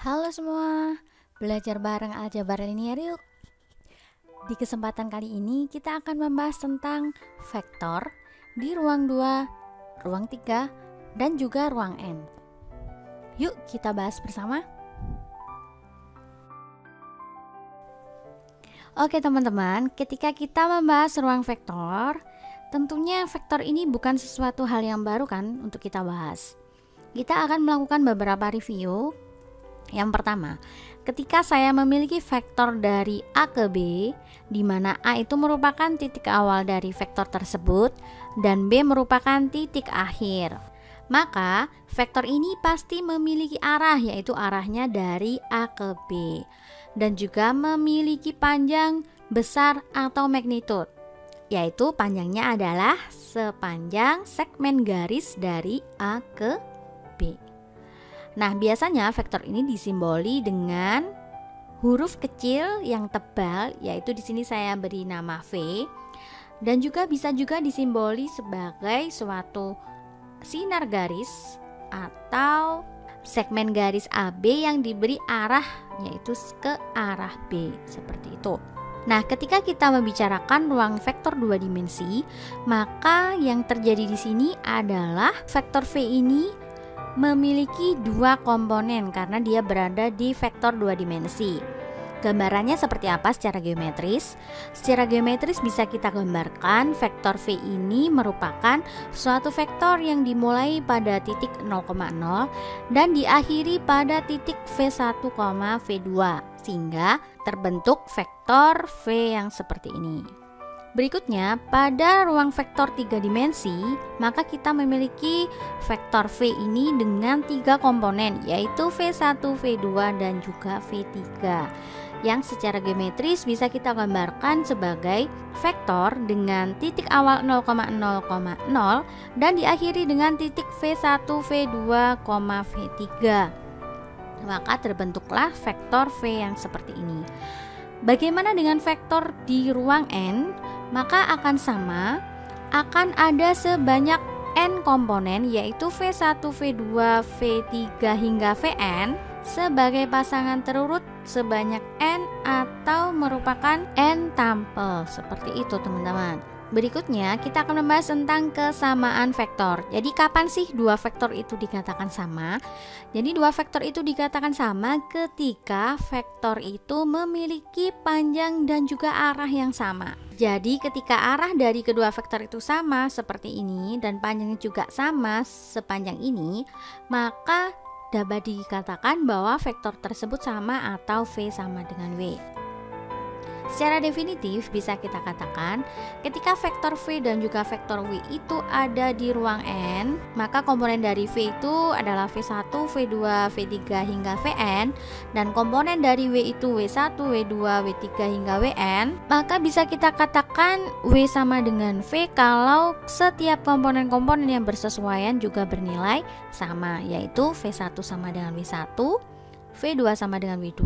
Halo semua, belajar bareng aljabar linier yuk. Di kesempatan kali ini kita akan membahas tentang vektor di ruang 2, ruang 3, dan juga ruang N. Yuk kita bahas bersama. Oke teman-teman, ketika kita membahas ruang vektor, tentunya vektor ini bukan sesuatu hal yang baru kan untuk kita bahas. Kita akan melakukan beberapa review. Yang pertama, ketika saya memiliki vektor dari A ke B, di mana A itu merupakan titik awal dari vektor tersebut dan B merupakan titik akhir, maka vektor ini pasti memiliki arah, yaitu arahnya dari A ke B, dan juga memiliki panjang besar atau magnitude, yaitu panjangnya adalah sepanjang segmen garis dari A ke B. Nah, biasanya vektor ini disimboli dengan huruf kecil yang tebal, yaitu di sini saya beri nama V, dan juga bisa juga disimboli sebagai suatu sinar garis atau segmen garis AB yang diberi arah, yaitu ke arah B, seperti itu. Nah, ketika kita membicarakan ruang vektor 2 dimensi, maka yang terjadi di sini adalah vektor V ini memiliki dua komponen karena dia berada di vektor 2 dimensi. Gambarannya seperti apa secara geometris? Secara geometris bisa kita gambarkan vektor V ini merupakan suatu vektor yang dimulai pada titik 0,0 dan diakhiri pada titik V1, V2 sehingga terbentuk vektor V yang seperti ini. Berikutnya, pada ruang vektor 3 dimensi, maka kita memiliki vektor V ini dengan 3 komponen, yaitu V1, V2, dan juga V3, yang secara geometris bisa kita gambarkan sebagai vektor dengan titik awal 0,0,0 dan diakhiri dengan titik V1, V2, V3. Maka terbentuklah vektor V yang seperti ini. Bagaimana dengan vektor di ruang N? Maka akan sama, akan ada sebanyak N komponen, yaitu V1, V2, V3 hingga Vn sebagai pasangan terurut sebanyak N atau merupakan N tuple. Seperti itu teman-teman. Berikutnya kita akan membahas tentang kesamaan vektor. Jadi kapan sih dua vektor itu dikatakan sama? Jadi dua vektor itu dikatakan sama ketika vektor itu memiliki panjang dan juga arah yang sama. Jadi ketika arah dari kedua vektor itu sama seperti ini dan panjangnya juga sama sepanjang ini, maka dapat dikatakan bahwa vektor tersebut sama atau V sama dengan W. Secara definitif bisa kita katakan ketika vektor V dan juga vektor W itu ada di ruang N, maka komponen dari V itu adalah V1, V2, V3 hingga Vn, dan komponen dari W itu W1, W2, W3 hingga Wn. Maka bisa kita katakan W sama dengan V kalau setiap komponen-komponen yang bersesuaian juga bernilai sama, yaitu V1 sama dengan W1, V2 sama dengan W2,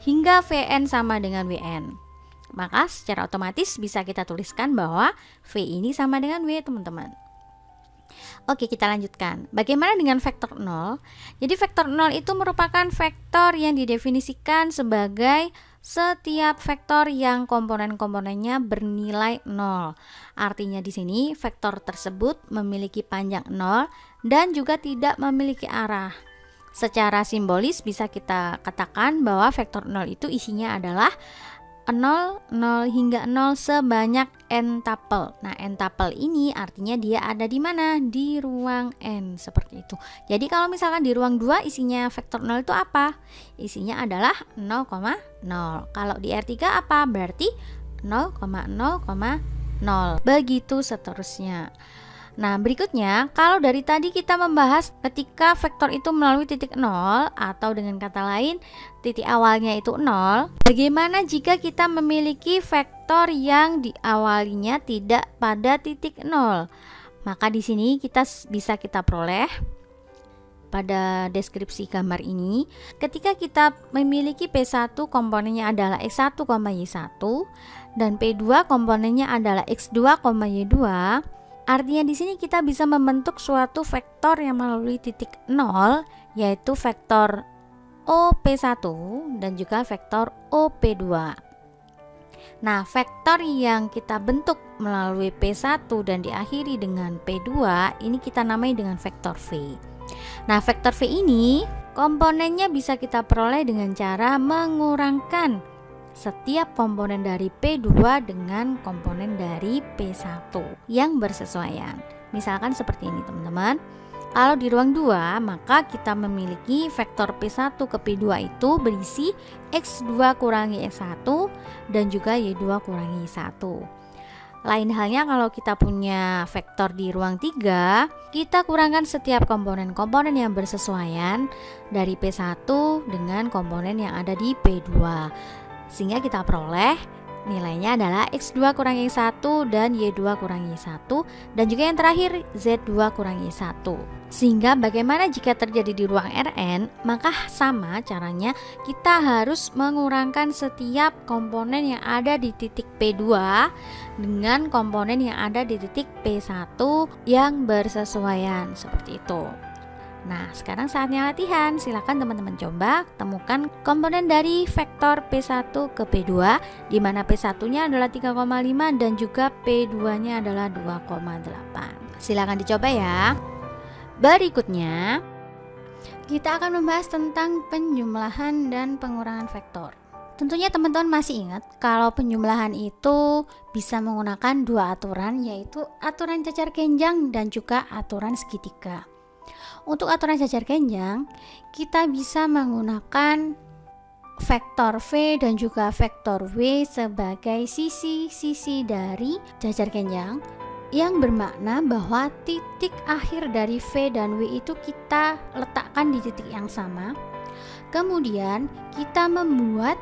hingga Vn sama dengan Wn. Maka secara otomatis bisa kita tuliskan bahwa V ini sama dengan W, teman-teman. Oke, kita lanjutkan. Bagaimana dengan vektor 0? Jadi vektor 0 itu merupakan vektor yang didefinisikan sebagai setiap vektor yang komponen-komponennya bernilai 0. Artinya di sini vektor tersebut memiliki panjang 0 dan juga tidak memiliki arah. Secara simbolis bisa kita katakan bahwa vektor 0 itu isinya adalah 0, 0 hingga 0 sebanyak N tuple. Nah, N tuple ini artinya dia ada di mana? Di ruang N, seperti itu. Jadi kalau misalkan di ruang 2 isinya vektor 0 itu apa? Isinya adalah 0,0. Kalau di R3 apa? Berarti 0,0,0. Begitu seterusnya. Nah, berikutnya, kalau dari tadi kita membahas ketika vektor itu melalui titik 0 atau dengan kata lain titik awalnya itu 0, bagaimana jika kita memiliki vektor yang diawalinya tidak pada titik 0? Maka di sini bisa kita peroleh pada deskripsi gambar ini, ketika kita memiliki P1 komponennya adalah X1, Y1 dan P2 komponennya adalah X2, Y2. Artinya di sini kita bisa membentuk suatu vektor yang melalui titik 0, yaitu vektor OP1 dan juga vektor OP2. Nah, vektor yang kita bentuk melalui P1 dan diakhiri dengan P2 ini kita namai dengan vektor V. Nah, vektor V ini komponennya bisa kita peroleh dengan cara mengurangkan setiap komponen dari P2 dengan komponen dari P1 yang bersesuaian. Misalkan seperti ini teman-teman. Kalau di ruang 2, maka kita memiliki vektor P1 ke P2 itu berisi X2 kurangi X1 dan juga Y2 kurangi 1. Lain halnya kalau kita punya vektor di ruang 3, kita kurangkan setiap komponen-komponen yang bersesuaian dari P1 dengan komponen yang ada di P2. Sehingga kita peroleh nilainya adalah X2 kurangi X1 dan Y2 kurangi 1 dan juga yang terakhir Z2 kurangi 1. Sehingga bagaimana jika terjadi di ruang Rn, maka sama caranya kita harus mengurangkan setiap komponen yang ada di titik P2 dengan komponen yang ada di titik P1 yang bersesuaian, seperti itu. Nah, sekarang saatnya latihan. Silakan teman-teman coba temukan komponen dari vektor P1 ke P2, di mana P1-nya adalah 3,5 dan juga P2-nya adalah 2,8. Silakan dicoba ya. Berikutnya, kita akan membahas tentang penjumlahan dan pengurangan vektor. Tentunya teman-teman masih ingat kalau penjumlahan itu bisa menggunakan dua aturan, yaitu aturan cacar kenjang dan juga aturan segitiga. Untuk aturan cacar kenjang, kita bisa menggunakan vektor V dan juga vektor W sebagai sisi-sisi dari cacar kenjang, yang bermakna bahwa titik akhir dari V dan W itu kita letakkan di titik yang sama. Kemudian kita membuat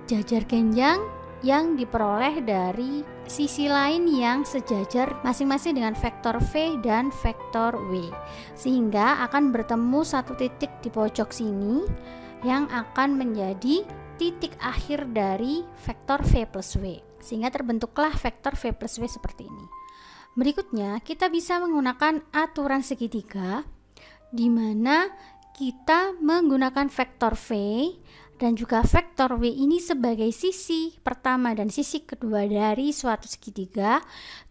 jajar kenjang yang diperoleh dari sisi lain yang sejajar masing-masing dengan vektor V dan vektor W, sehingga akan bertemu satu titik di pojok sini yang akan menjadi titik akhir dari vektor V plus W, sehingga terbentuklah vektor V plus W seperti ini. Berikutnya kita bisa menggunakan aturan segitiga, di mana kita menggunakan vektor V dan juga vektor W ini sebagai sisi pertama dan sisi kedua dari suatu segitiga.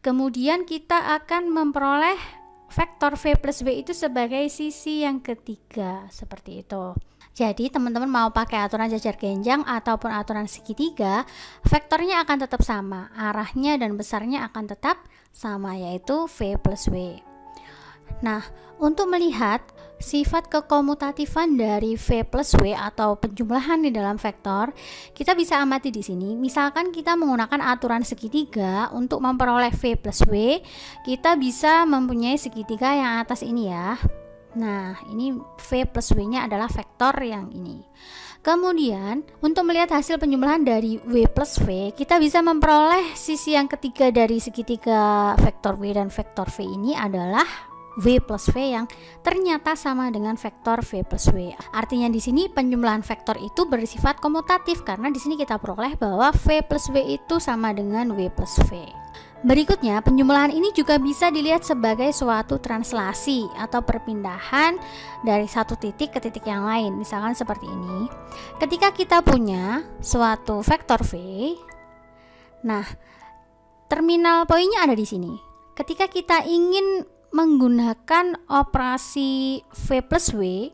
Kemudian kita akan memperoleh vektor V plus W itu sebagai sisi yang ketiga, seperti itu. Jadi teman-teman mau pakai aturan jajar kenjang ataupun aturan segitiga, vektornya akan tetap sama, arahnya dan besarnya akan tetap sama, yaitu V plus W. Nah, untuk melihat sifat kekomutatifan dari V plus W atau penjumlahan di dalam vektor, kita bisa amati di sini. Misalkan kita menggunakan aturan segitiga untuk memperoleh V plus W, kita bisa mempunyai segitiga yang atas ini ya. Nah, ini V plus W-nya adalah vektor yang ini. Kemudian, untuk melihat hasil penjumlahan dari W plus V, kita bisa memperoleh sisi yang ketiga dari segitiga vektor W dan vektor V ini adalah V plus V yang ternyata sama dengan vektor V plus W. Artinya di sini penjumlahan vektor itu bersifat komutatif karena di sini kita peroleh bahwa V plus W itu sama dengan W plus V. Berikutnya, penjumlahan ini juga bisa dilihat sebagai suatu translasi atau perpindahan dari satu titik ke titik yang lain. Misalkan seperti ini. Ketika kita punya suatu vektor V, nah, terminal poinnya ada di sini. Ketika kita ingin menggunakan operasi V plus W,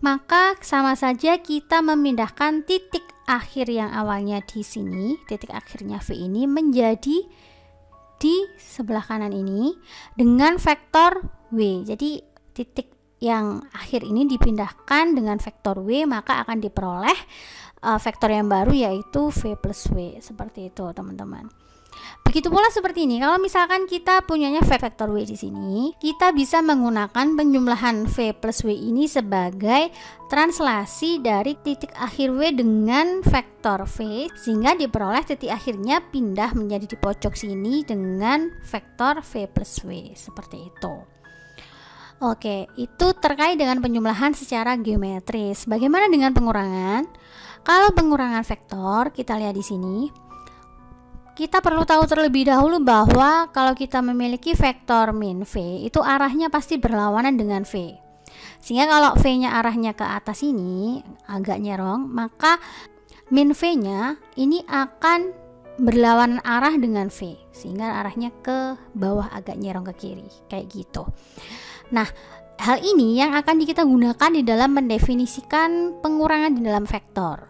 maka sama saja kita memindahkan titik akhir yang awalnya di sini, titik akhirnya V ini menjadi di sebelah kanan ini dengan vektor W. Jadi titik yang akhir ini dipindahkan dengan vektor W, maka akan diperoleh vektor yang baru yaitu V plus W. Seperti itu teman-teman. Begitu pula seperti ini. Kalau misalkan kita punyanya V vektor W di sini, kita bisa menggunakan penjumlahan V plus W ini sebagai translasi dari titik akhir W dengan vektor V, sehingga diperoleh titik akhirnya pindah menjadi di pojok sini dengan vektor V plus W, seperti itu. Oke, itu terkait dengan penjumlahan secara geometris. Bagaimana dengan pengurangan? Kalau pengurangan vektor, kita lihat di sini. Kita perlu tahu terlebih dahulu bahwa kalau kita memiliki vektor min V, itu arahnya pasti berlawanan dengan V. Sehingga kalau V-nya arahnya ke atas ini agak nyerong, maka min V-nya ini akan berlawanan arah dengan V, sehingga arahnya ke bawah agak nyerong ke kiri kayak gitu. Nah, hal ini yang akan kita gunakan di dalam mendefinisikan pengurangan di dalam vektor.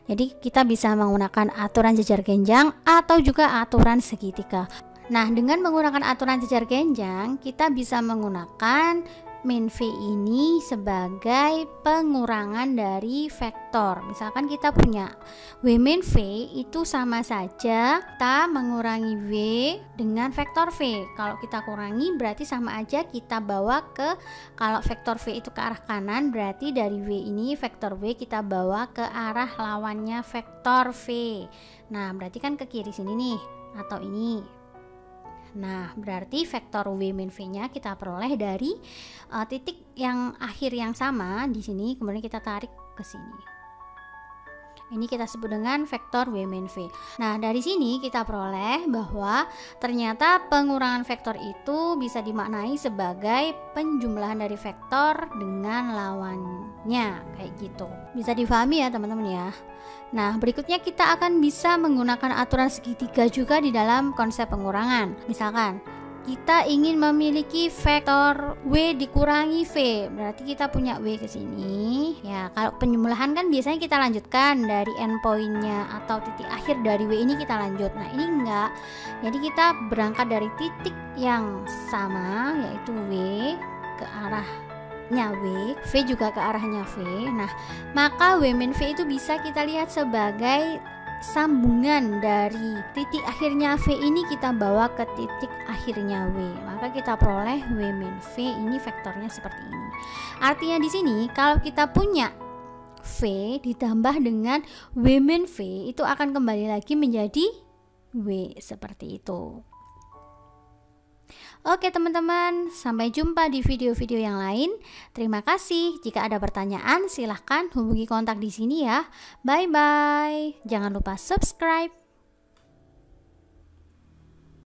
Jadi kita bisa menggunakan aturan jejar genjang atau juga aturan segitiga. Nah, dengan menggunakan aturan jejar genjang, kita bisa menggunakan min V ini sebagai pengurangan dari vektor. Misalkan kita punya W min V itu sama saja kita mengurangi V dengan vektor V. Kalau kita kurangi berarti sama aja kita bawa ke, kalau vektor V itu ke arah kanan, berarti dari V ini vektor V kita bawa ke arah lawannya vektor V. Nah, berarti kan ke kiri sini nih, atau ini. Nah, berarti vektor W min V-nya kita peroleh dari titik yang akhir yang sama di sini, kemudian kita tarik ke sini. Ini kita sebut dengan vektor W min V. Nah, dari sini kita peroleh bahwa ternyata pengurangan vektor itu bisa dimaknai sebagai penjumlahan dari vektor dengan lawannya, kayak gitu. Bisa difahami ya teman-teman ya. Nah, berikutnya kita akan bisa menggunakan aturan segitiga juga di dalam konsep pengurangan. Misalkan kita ingin memiliki vektor W dikurangi V, berarti kita punya W ke sini. Ya, kalau penjumlahan kan biasanya kita lanjutkan dari endpointnya atau titik akhir dari W ini kita lanjut. Nah, ini enggak. Jadi kita berangkat dari titik yang sama, yaitu W ke arahnya W, V juga ke arahnya V. Nah, maka W min V itu bisa kita lihat sebagai sambungan dari titik akhirnya V ini kita bawa ke titik akhirnya W, maka kita peroleh W min V ini vektornya seperti ini. Artinya di sini kalau kita punya V ditambah dengan W min V itu akan kembali lagi menjadi W seperti itu. Oke teman-teman, sampai jumpa di video-video yang lain. Terima kasih. Jika ada pertanyaan, silahkan hubungi kontak di sini ya. Bye-bye. Jangan lupa subscribe.